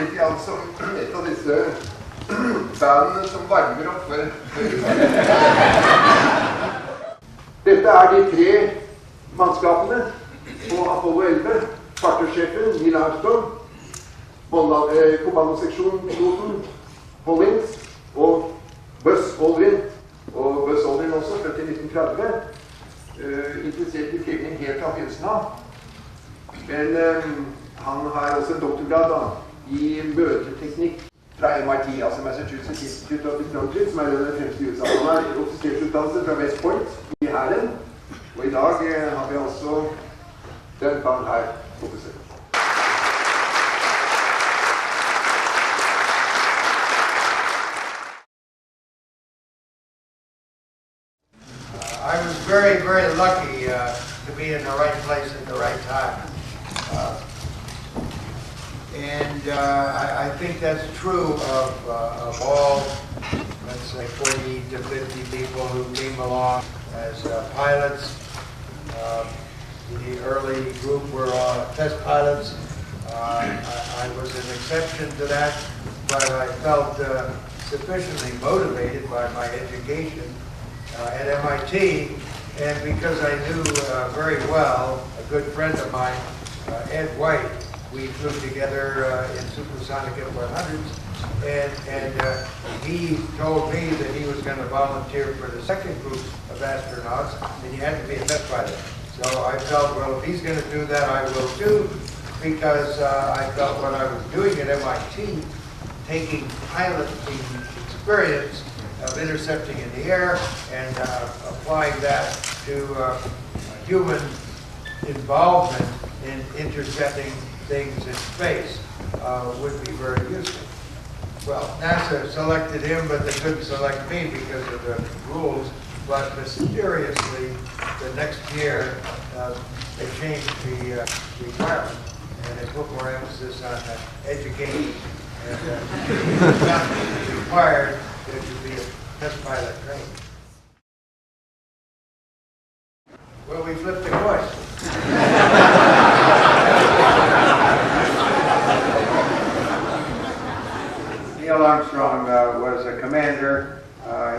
litt igjen som et av disse bandene som varmer opp for Dette er de 3 mannskapene på Apollo 11. Fartøysjefen Neil Armstrong, kommandoseksjon-piloten Hollins og Buzz Aldrin. Og Buzz Aldrin også, født i 1930. Interessert i flygning helt fra begynnelsen av. Men han har også en doktorgrad da, i møteteknikk fra MIT, altså Massachusetts Institute of Technology, som er den fremste i USA. Han har offisersutdannelse fra West Point i Hæren. Og i dag har vi altså den karen her på besøk. I was very, very lucky to be in the right place at the right time. I think that's true of all, let's say, 40 to 50 people who came along as pilots. The early group were test pilots. I was an exception to that, but I felt sufficiently motivated by my education at MIT, and because I knew very well a good friend of mine, Ed White. We flew together in supersonic F-100s, and he told me that he was going to volunteer for the second group of astronauts, and he had to be a test pilot. So I felt, well, if he's going to do that, I will too, because I felt what I was doing at MIT, taking piloting experience of intercepting in the air and applying that to human involvement in intercepting things in space would be very useful. Well, NASA selected him, but they couldn't select me because of the rules. But mysteriously, the next year, they changed the requirement, and they put more emphasis on education. And it's not required to be a test pilot trained. Well, we flipped the coin. Neil Armstrong was a commander.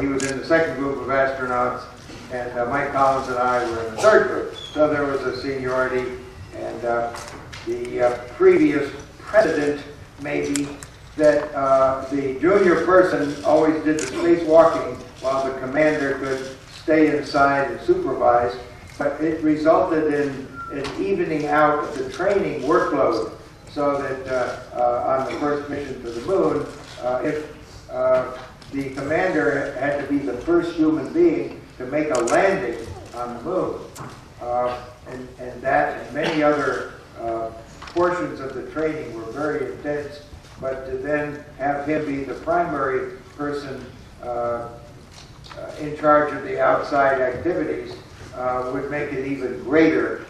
He was in the second group of astronauts, and Mike Collins and I were in the third group. So there was a seniority, and the previous precedent maybe that the junior person always did the spacewalking while the commander could stay inside and supervise, but it resulted in an evening out of the training workload, so that on the first mission to the moon, if the commander had to be the first human being to make a landing on the moon, and that and many other portions of the training were very intense, but to then have him be the primary person in charge of the outside activities would make it even greater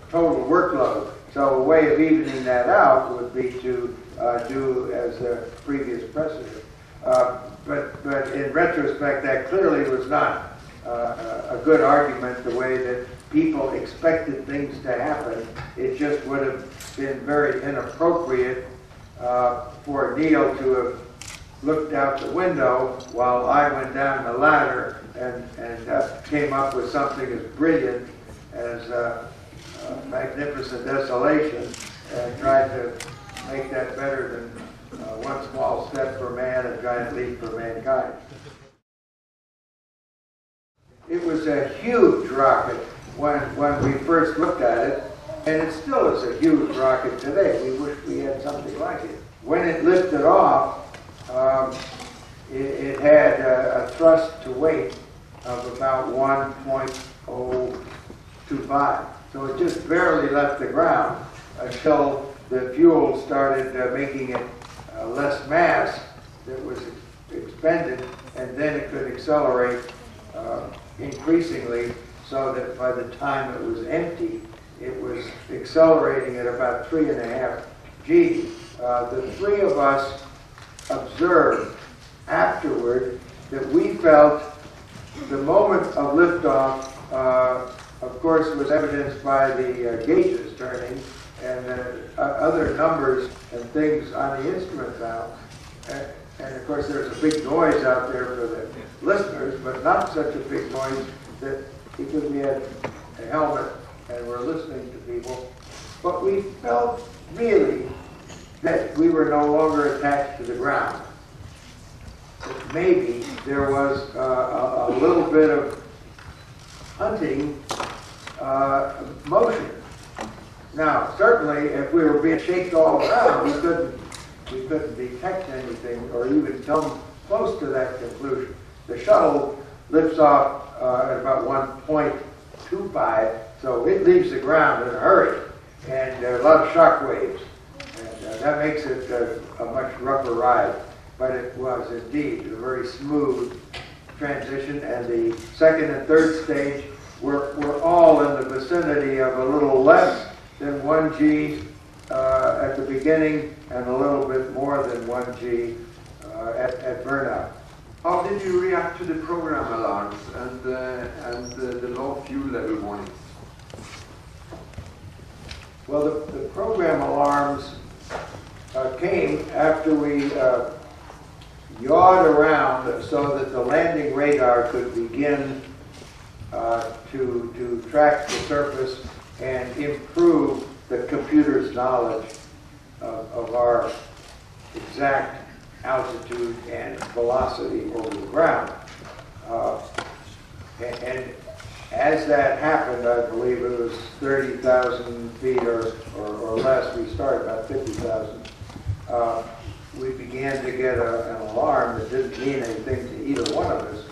total workload. So a way of evening that out would be to do as a previous precedent. But in retrospect, that clearly was not a good argument, the way that people expected things to happen. It just would have been very inappropriate for Neil to have looked out the window while I went down the ladder and came up with something as brilliant as magnificent desolation, and tried to make that better than one small step for man, a giant leap for mankind. It was a huge rocket when we first looked at it, and it still is a huge rocket today. We wish we had something like it. When it lifted off, it had a thrust to weight of about 1.025. So it just barely left the ground until the fuel started making it less mass that was expended, and then it could accelerate increasingly, so that by the time it was empty, it was accelerating at about 3.5 G. The three of us observed afterward that we felt the moment of liftoff, of course, was evidenced by the gauges turning, other numbers and things on the instrument now. And of course, there's a big noise out there for the listeners, but not such a big noise that because we had a helmet and we're listening to people. But we felt really that we were no longer attached to the ground. That maybe there was a little bit of hunting motion. Now, certainly, if we were being shaken all around, we couldn't detect anything or even come close to that conclusion. The shuttle lifts off at about 1.25, so it leaves the ground in a hurry, and there are a lot of shock waves, and that makes it a much rougher ride. But it was indeed a very smooth transition, and the second and third stage were all in the vicinity of a little less than 1 G at the beginning and a little bit more than 1 G at burnout. How did you react to the program alarms and the low fuel level warnings? Well, the program alarms came after we yawed around so that the landing radar could begin to track the surface and improve the computer's knowledge of our exact altitude and velocity over the ground. And as that happened, I believe it was 30,000 feet or less, we started about 50,000, we began to get an alarm that didn't mean anything to either one of us.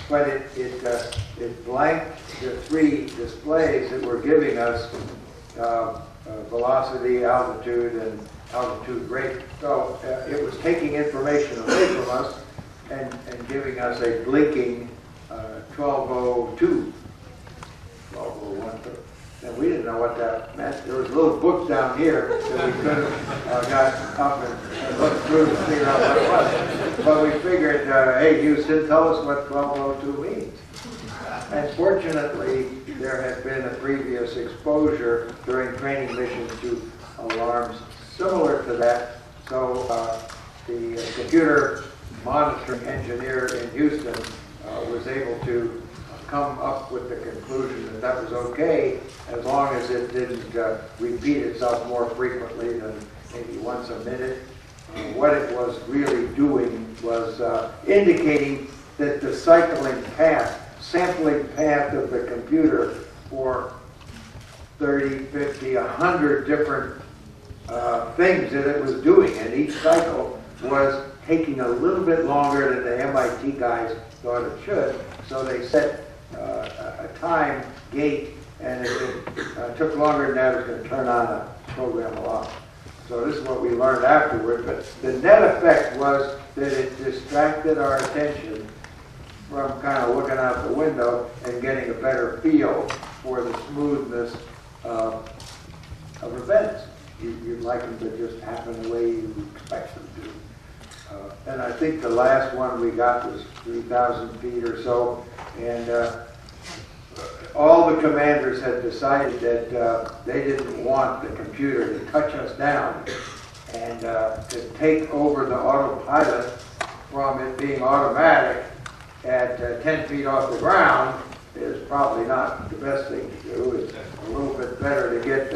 But it blanked the 3 displays that were giving us velocity, altitude, and altitude rate. So it was taking information away from us and giving us a blinking 1202, 1201. And we didn't know what that meant. There was a little book down here that we could have got up and looked through to figure out what it was. But we figured, hey, Houston, tell us what 1202 means. And fortunately, there had been a previous exposure during training missions to alarms similar to that. So the computer monitoring engineer in Houston was able to come up with the conclusion that that was okay as long as it didn't repeat itself more frequently than maybe once a minute. What it was really doing was indicating that the cycling path, sampling path of the computer for 30, 50, 100 different things that it was doing, and each cycle was taking a little bit longer than the MIT guys thought it should. So they set a time gate, and if it took longer than that, it was going to turn on a program alarm. So this is what we learned afterward, but the net effect was that it distracted our attention from kind of looking out the window and getting a better feel for the smoothness of events. You'd like them to just happen the way you expect them to. And I think the last one we got was 3,000 feet or so, and all the commanders had decided that they didn't want the computer to touch us down and to take over the autopilot from it being automatic at 10 feet off the ground is probably not the best thing to do. It's a little bit better to get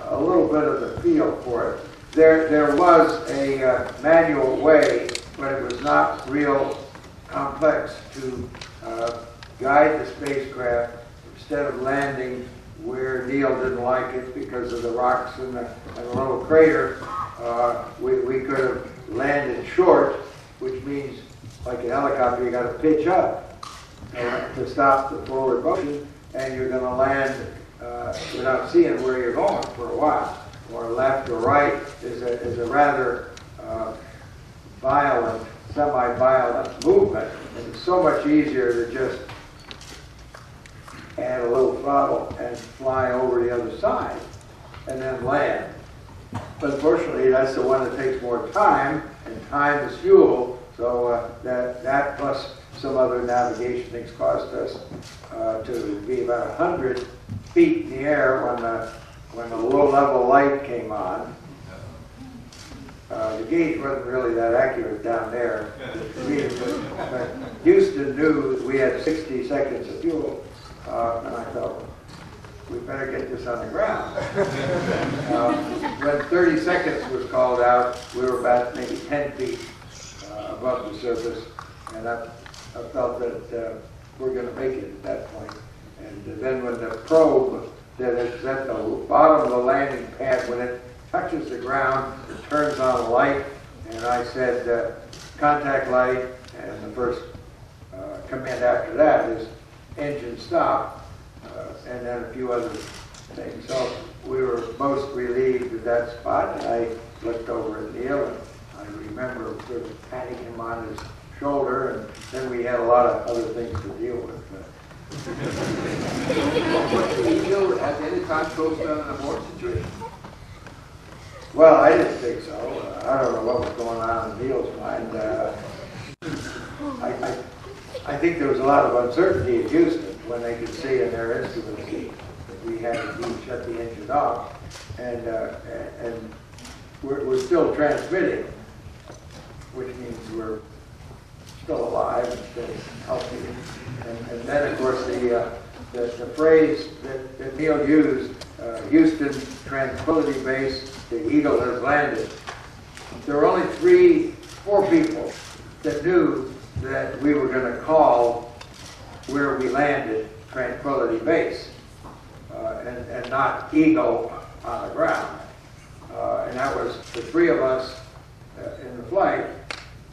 a little bit of the feel for it. There was a manual way, but it was not real complex to guide the spacecraft instead of landing where Neil didn't like it because of the rocks and the little crater. We could have landed short, which means like a helicopter, you got to pitch up to stop the forward motion, and you're going to land without seeing where you're going for a while. Or left or right is a rather violent, semi-violent movement, and it's so much easier to just add a little throttle and fly over the other side and then land. But unfortunately, that's the one that takes more time, and time is fuel, so that plus some other navigation things caused us to be about 100 feet in the air when when the low-level light came on. The gauge wasn't really that accurate down there. But Houston knew we had 60 seconds of fuel, and I thought, we better get this on the ground. When 30 seconds was called out, we were about maybe 10 feet above the surface, and I felt that we're going to make it at that point. And then when the probe that is at the bottom of the landing pad, when it touches the ground, it turns on a light, and I said, contact light, and the first command after that is engine stop, and then a few other things. So we were most relieved at that spot, and I looked over at Neil, and I remember sort of patting him on his shoulder, and then we had a lot of other things to deal with. Did Neil at any time close down an abort situation? Well, I didn't think so. I don't know what was going on in Neil's mind. I think there was a lot of uncertainty in Houston when they could see in their instruments that we had indeed shut the engine off, and we're still transmitting, which means we're still alive and still healthy. And then, of course, the phrase that Neil used, Houston Tranquility Base, the Eagle has landed. There were only 4 people that knew that we were going to call where we landed Tranquility Base, and not Eagle on the ground. And that was the 3 of us in the flight,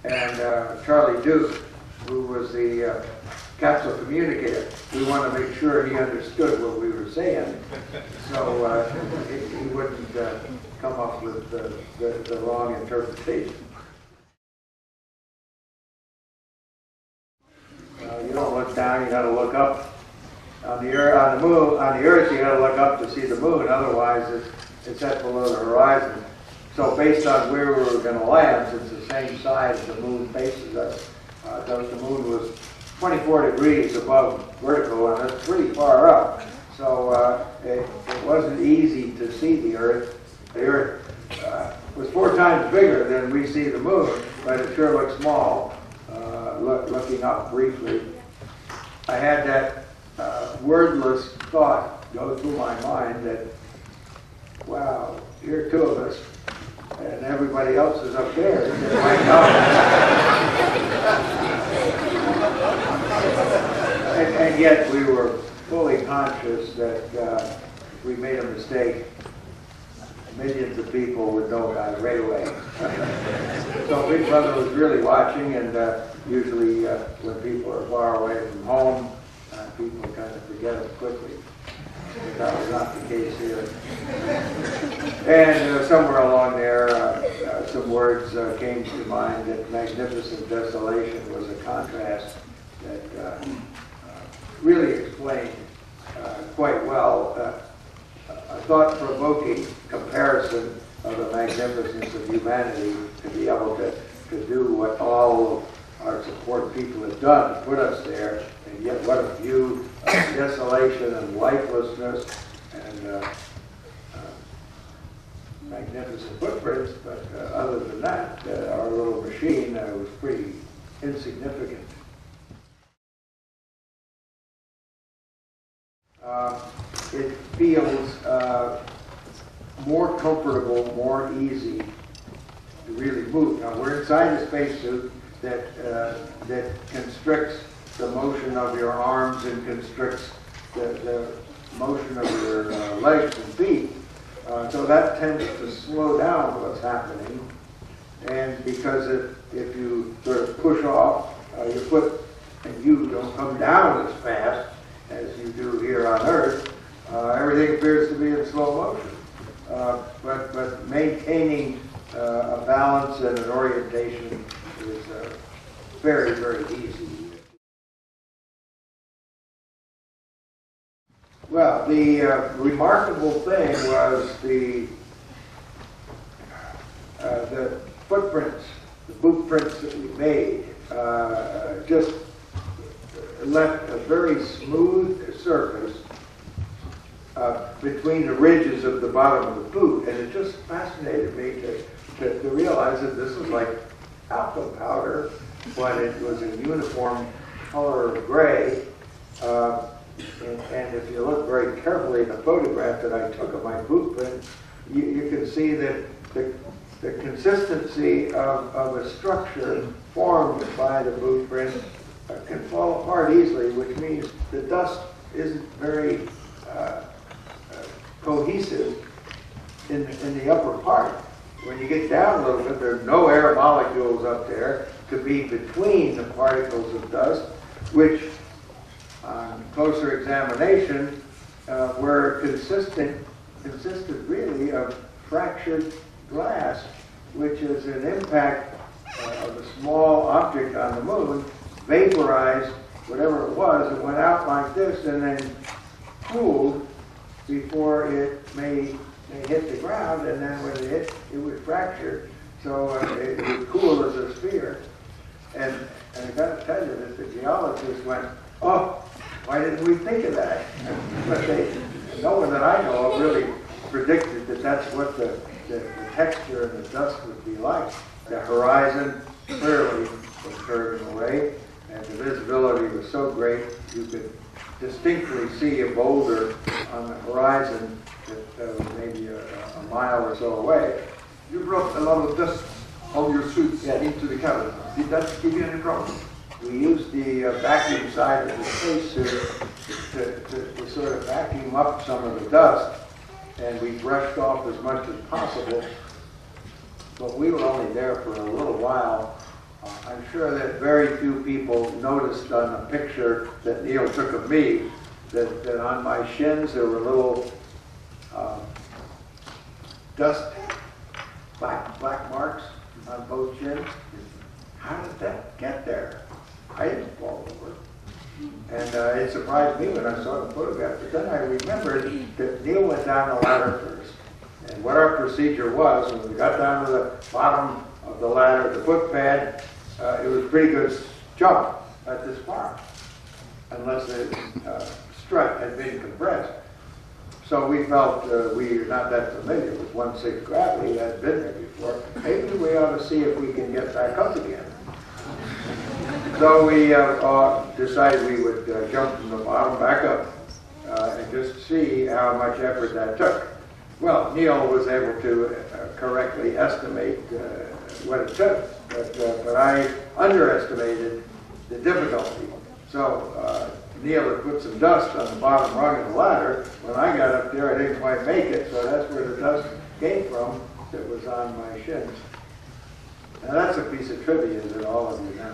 and Charlie Duke, who was the capsule communicator. We wanted to make sure he understood what we were saying, so he wouldn't come up with the wrong interpretation. You don't look down, you got to look up. On the Earth, you got to look up to see the moon. Otherwise, it's set below the horizon. So based on where we were going to land, since the same side as the moon faces us, the moon was 24 degrees above vertical, and that's pretty far up. So it wasn't easy to see the Earth. The Earth was 4 times bigger than we see the moon, but it sure looked small. Looking up briefly, I had that wordless thought go through my mind that, wow, here are 2 of us, and everybody else is up there. And yet we were fully conscious that if we made a mistake, millions of people would know about it right away. So Big Brother was really watching, and usually when people are far away from home, people kind of forget it quickly. But that was not the case here. And somewhere along there, some words came to mind that magnificent desolation was a contrast that really explained quite well a thought-provoking comparison of the magnificence of humanity to be able to do what all of our support people have done to put us there, and yet what a view of desolation and lifelessness and magnificent footprints, but other than that, our little machine was pretty insignificant. It feels more comfortable, more easy to really move. Now we're inside a spacesuit that constricts the motion of your arms and constricts the motion of your legs and feet. So that tends to slow down what's happening. And because if you sort of push off your foot and you don't come down as fast as you do here on Earth, everything appears to be in slow motion. But maintaining a balance and an orientation is very, very easy. Well, the remarkable thing was the footprints, the boot prints that we made, just left a very smooth surface between the ridges of the bottom of the boot, and it just fascinated me to realize that this was like talcum powder, but it was a uniform color of gray. And if you look very carefully at the photograph that I took of my boot print, you can see that the consistency of a structure formed by the boot print can fall apart easily, which means the dust isn't very cohesive in the upper part. When you get down a little bit, there are no air molecules up there to be between the particles of dust, which on closer examination were consisted really of fractured glass, which is an impact of a small object on the moon, vaporized whatever it was, and went out like this and then cooled before it may hit the ground, and then when it hit, it would fracture. So it would cool as a sphere. And I got to tell you that the geologists went, oh, why didn't we think of that? But no one that I know of really predicted that that's what the texture and the dust would be like. The horizon clearly was curving away, and the visibility was so great you could distinctly see a boulder on the horizon that was maybe a mile or so away. You brought a lot of dust on your suits into the cabin. Did that give you any problem? We used the vacuum side of the spacesuit to sort of vacuum up some of the dust, and we brushed off as much as possible. But we were only there for a little while. I'm sure that very few people noticed on a picture that Neil took of me that on my shins there were little dust, black marks on both shins. How did that get there? I didn't fall over. And it surprised me when I saw the photograph. But then I remembered that Neil went down the ladder first. And what our procedure was, when we got down to the bottom of the ladder, the foot pad, it was a pretty good jump at this far, unless the strut had been compressed. So we felt we were not that familiar with 1/6 gravity, had been there before. Maybe we ought to see if we can get back up again. So we decided we would jump from the bottom back up and just see how much effort that took. Well, Neil was able to correctly estimate what it took, but I underestimated the difficulty. So Neil had put some dust on the bottom rung of the ladder. When I got up there, I didn't quite make it, so that's where the dust came from that was on my shins. Now that's a piece of trivia that all of you know.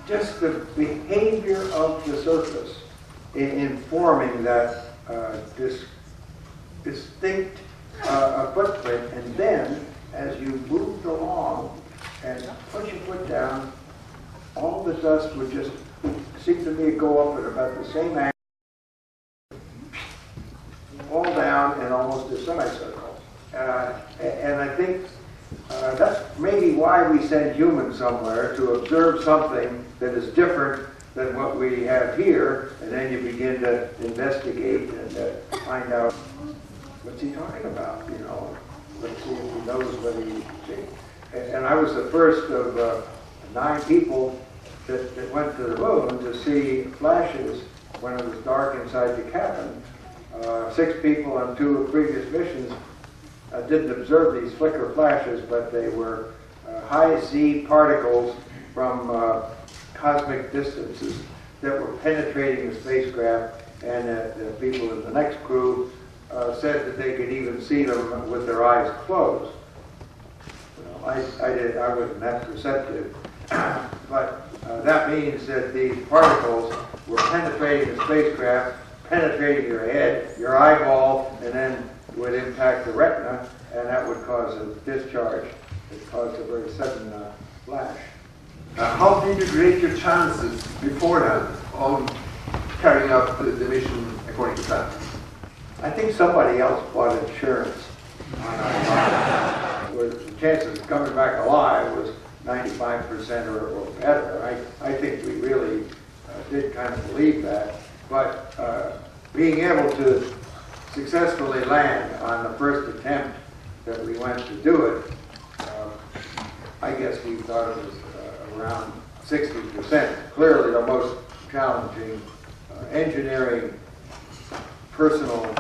Just the behavior of the surface in forming that distinct footprint, and then as you moved along and put your foot down, all the dust would just seem to me to go up at about the same angle, fall down in almost a semicircle. And I think that's maybe why we send humans somewhere, to observe something that is different than what we have here, and then you begin to investigate and find out what's he talking about, you know. Let's see if he knows what he's saying. And I was the first of 9 people that went to the moon to see flashes when it was dark inside the cabin. 6 people on 2 previous missions didn't observe these flicker flashes, but they were high Z particles from cosmic distances that were penetrating the spacecraft, and the people in the next crew said that they could even see them with their eyes closed. Well, I wasn't that perceptive, but that means that these particles were penetrating the spacecraft, penetrating your head, your eyeball, and then would impact the retina, and that would cause a discharge. It caused a very sudden flash. How did you rate your chances beforehand of carrying out the mission according to plan? I think somebody else bought insurance on our the chances of coming back alive was 95% or better. I think we really did kind of believe that. But being able to successfully land on the first attempt that we went to do it, I guess we thought it was around 60%. Clearly the most challenging engineering, personal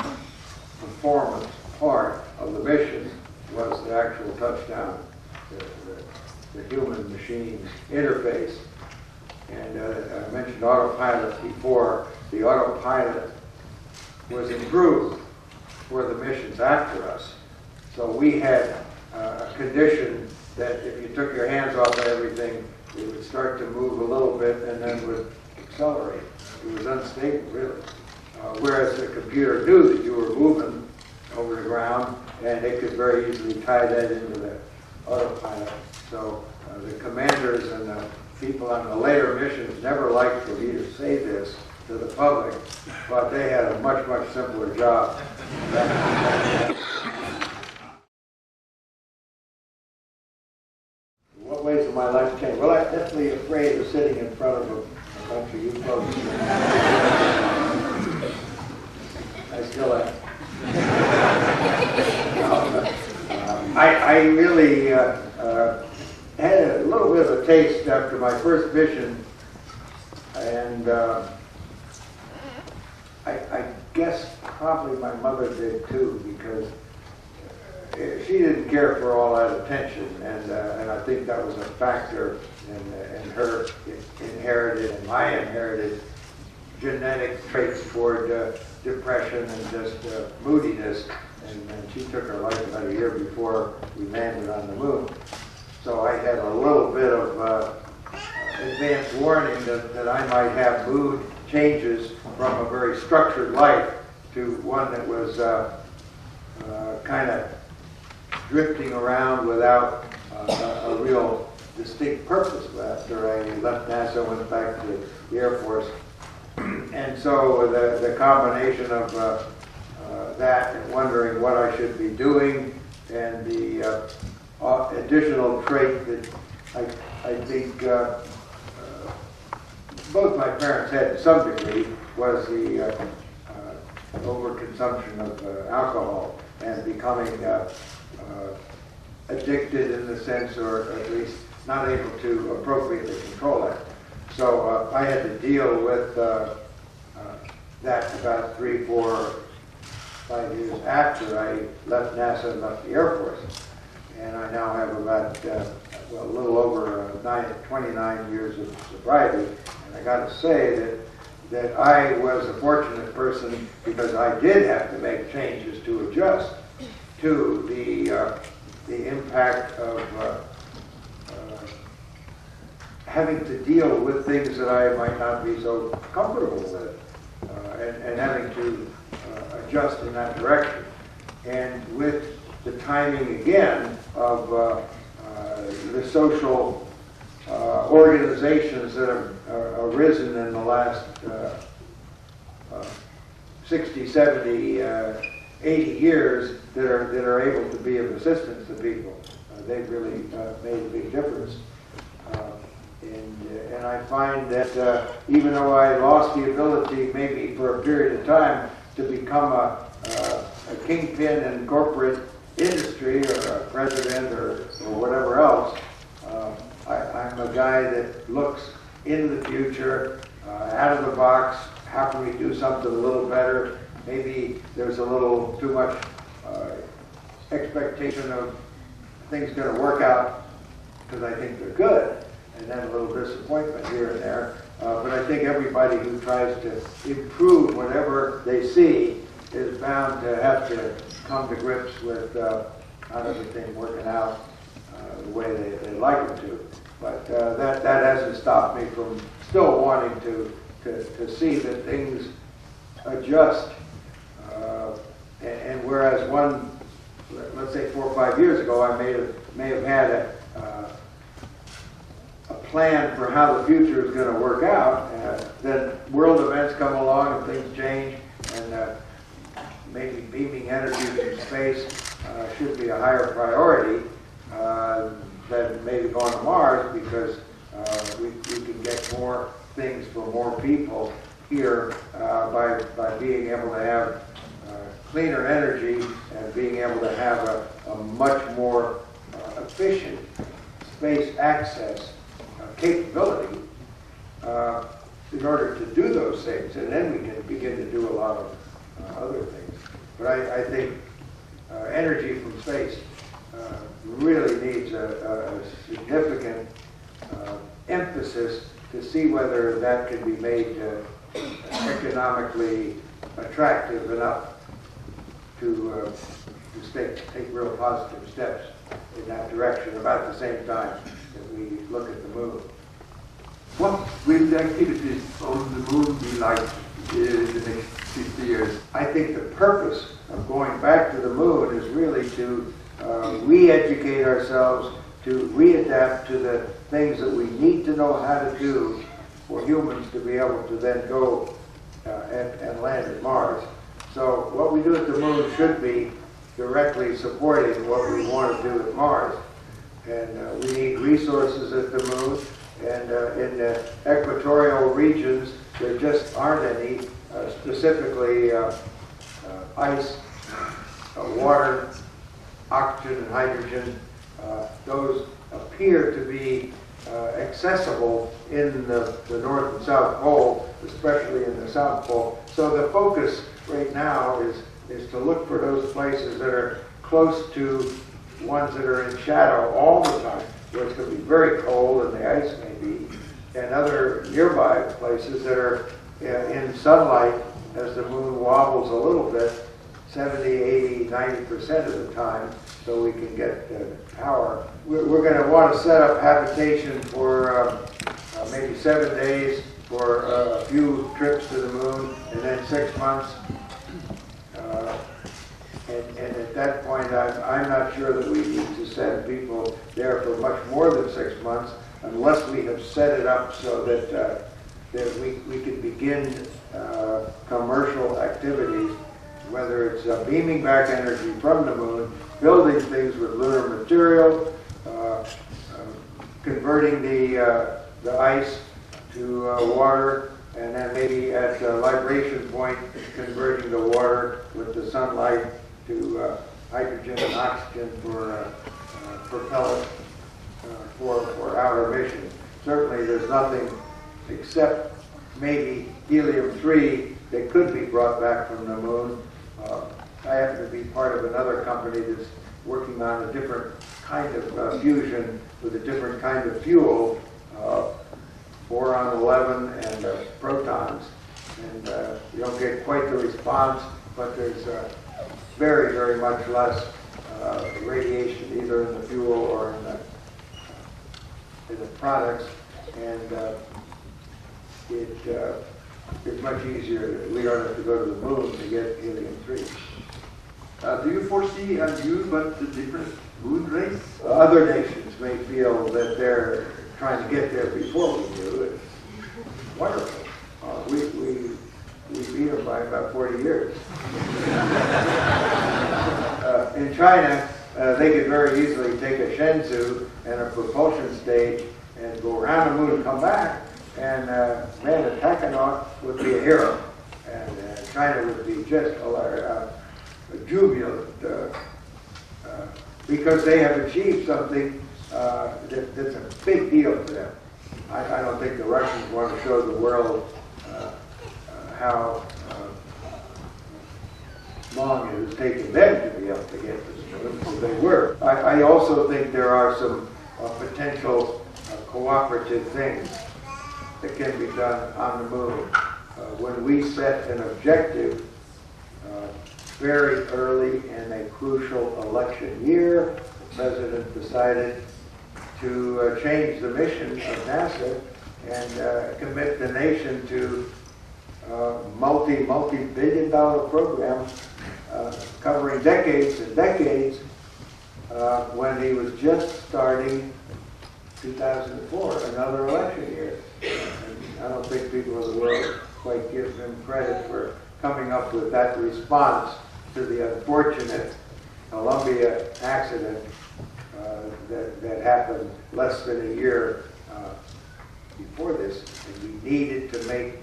performance part of the mission was the actual touchdown, the human-machine interface. And I mentioned autopilot before. The autopilot was improved for the missions after us. So we had a condition that if you took your hands off of everything, it would start to move a little bit and then would accelerate. It was unstable, really. Whereas the computer knew that you were moving over the ground, and it could very easily tie that into the autopilot. So the commanders and the people on the later missions never liked for me to say this to the public, but they had a much, much simpler job. What ways of my life changed? Well, I'm definitely afraid of sitting in front of a bunch of you folks. I still am. I really had a little bit of a taste after my first mission, and I guess probably my mother did too, because she didn't care for all that attention, and I think that was a factor in her inherited and my inherited genetic traits toward depression and just moodiness, and she took her life about a year before we landed on the moon. So I had a little bit of advance warning that I might have mood changes from a very structured life to one that was kind of drifting around without a real distinct purpose. After I left NASA, went back to the Air Force. And so the combination of that and wondering what I should be doing, and the additional trait that I think both my parents had to some degree was the overconsumption of alcohol and becoming addicted in the sense, or at least not able to appropriately control it. So I had to deal with that about 3, 4, 5 years after I left NASA and left the Air Force. And I now have about, well, a little over 29 years of sobriety. And I got to say that I was a fortunate person, because I did have to make changes to adjust to the impact of having to deal with things that I might not be so comfortable with, and having to adjust in that direction. And with the timing again of the social organizations that have arisen in the last 60, 70, 80 years that are able to be of assistance to people. They've really made a big difference. And I find that even though I lost the ability, maybe for a period of time, to become a kingpin in corporate industry, or a president, or whatever else, I'm a guy that looks into the future, out of the box. How can we do something a little better? Maybe there's a little too much expectation of things going to work out because I think they're good, and then a little disappointment here and there. But I think everybody who tries to improve whatever they see is bound to have to come to grips with not everything working out the way they'd like it to. But that hasn't stopped me from still wanting to see that things adjust. And whereas let's say 4 or 5 years ago, I may have had a plan for how the future is going to work out, then world events come along and things change, and maybe beaming energy from space should be a higher priority. than maybe going to Mars, because we can get more things for more people here by being able to have cleaner energy and being able to have a much more efficient space access capability in order to do those things, and then we can begin to do a lot of other things. But I think energy from space really needs a significant emphasis to see whether that can be made economically attractive enough to take real positive steps in that direction about the same time that we look at the moon. What will the activities on the moon be like in the next 50 years? I think the purpose of going back to the moon is really to re-educate ourselves, to readapt to the things that we need to know how to do for humans to be able to then go and land at Mars. So what we do at the moon should be directly supporting what we want to do at Mars. And we need resources at the moon. And in the equatorial regions, there just aren't any, specifically ice, water, oxygen, and hydrogen. Those appear to be accessible in the North and South Pole, especially in the South Pole. So the focus right now is to look for those places that are close to ones that are in shadow all the time, where it's going to be very cold and the ice may be, and other nearby places that are in sunlight as the moon wobbles a little bit, 70, 80, 90% of the time, so we can get power. We're going to want to set up habitation for maybe 7 days for a few trips to the moon, and then 6 months. And at that point, I'm not sure that we need to send people there for much more than 6 months, unless we have set it up so that we can begin commercial activities, whether it's beaming back energy from the moon, building things with lunar material, converting the ice to water, and then maybe at the libration point, converting the water with the sunlight to hydrogen and oxygen for propellant for our mission. Certainly there's nothing except maybe helium-3 that could be brought back from the moon. I happen to be part of another company that's working on a different kind of fusion with a different kind of fuel, boron-11 and protons. And you don't get quite the response, but there's very, very much less radiation either in the fuel or in the products, and it's much easier. We don't have to go to the moon to get helium-3. Do you foresee a new but different moon race? Other nations may feel that they're trying to get there before we do. It's wonderful. We beat them by about 40 years. In China, they could very easily take a Shenzhou and a propulsion stage and go around the moon and come back. And man, a tachonaut would be a hero. And China would be just jubilant because they have achieved something that's a big deal for them. I don't think the Russians want to show the world how long it has taken them to be able to get to the moon, so they were. I also think there are some potential cooperative things that can be done on the moon. When we set an objective very early in a crucial election year, the president decided to change the mission of NASA and commit the nation to multi-billion-dollar program covering decades and decades when he was just starting 2004, another election year. And I don't think people of the world quite give him credit for coming up with that response to the unfortunate Columbia accident that happened less than a year before this, and we needed to make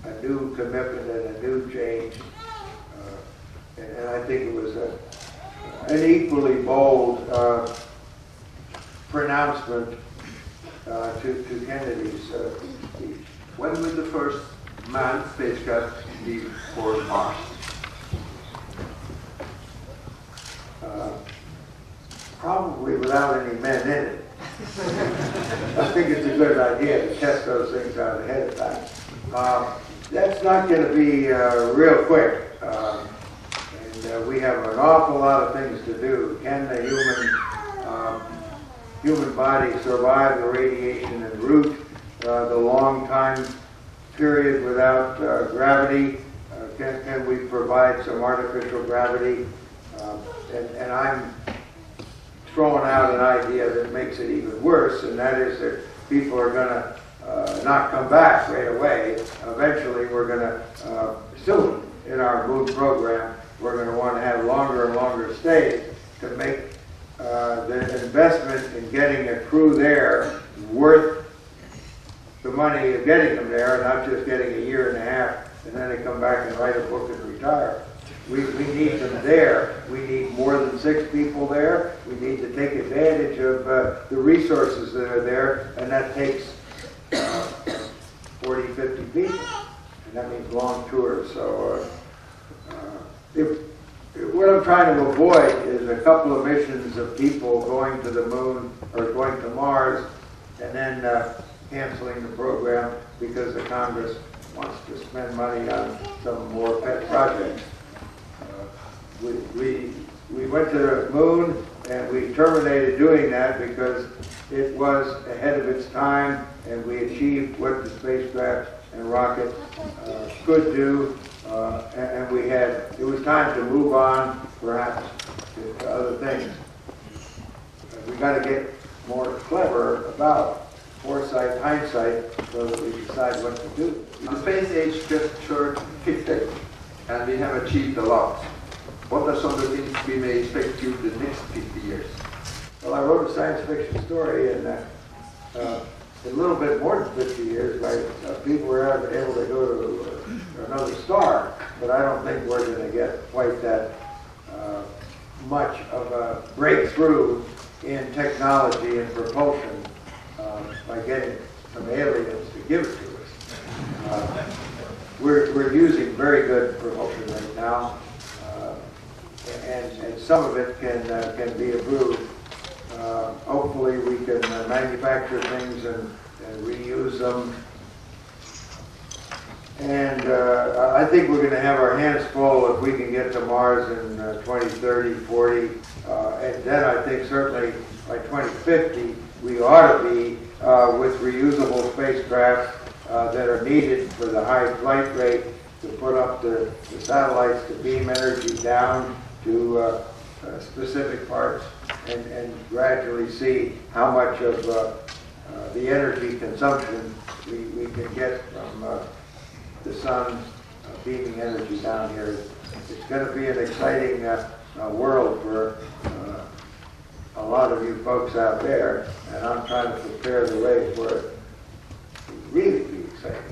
a new commitment and a new change. And I think it was an equally bold pronouncement to Kennedy's speech. When will the first manned spacecraft leave for Mars? Probably without any men in it. I think it's a good idea to test those things out ahead of time. That's not going to be real quick. And we have an awful lot of things to do. Can the human body survive the radiation en route, the long time period without gravity? Can we provide some artificial gravity? And I'm throwing out an idea that makes it even worse, and that is that people are going to not come back right away. Eventually, we're going to, soon in our moon program, we're going to want to have longer and longer stays to make the investment in getting a crew there worth the money of getting them there, not just getting a year and a half and then they come back and write a book and retire. We need them there. We need more than 6 people there. We need to take advantage of the resources that are there, and that takes 40, 50 people, and that means long tours. So what I'm trying to avoid is a couple of missions of people going to the moon or going to Mars and then canceling the program because the Congress wants to spend money on some more pet projects. We went to the moon and we terminated doing that because it was ahead of its time and we achieved what the spacecraft and rocket could do, and it was time to move on perhaps to other things. We got to get more clever about foresight, hindsight, so that we decide what to do. The space age just turned 50 and we have achieved a lot. What are some of the things we may expect you the next 50 years? Well, I wrote a science fiction story, and a little bit more than 50 years, people were able to go to another star, but I don't think we're going to get quite that much of a breakthrough in technology and propulsion by getting some aliens to give it to us. We're using very good propulsion right now. And some of it can be improved. Hopefully we can manufacture things and reuse them. And I think we're going to have our hands full if we can get to Mars in 2030, 40. And then I think certainly by 2050 we ought to be with reusable spacecraft that are needed for the high flight rate to put up the satellites to beam energy down to specific parts and gradually see how much of the energy consumption we can get from the sun beaming energy down here. It's going to be an exciting world for a lot of you folks out there, and I'm trying to prepare the way for it to really be exciting.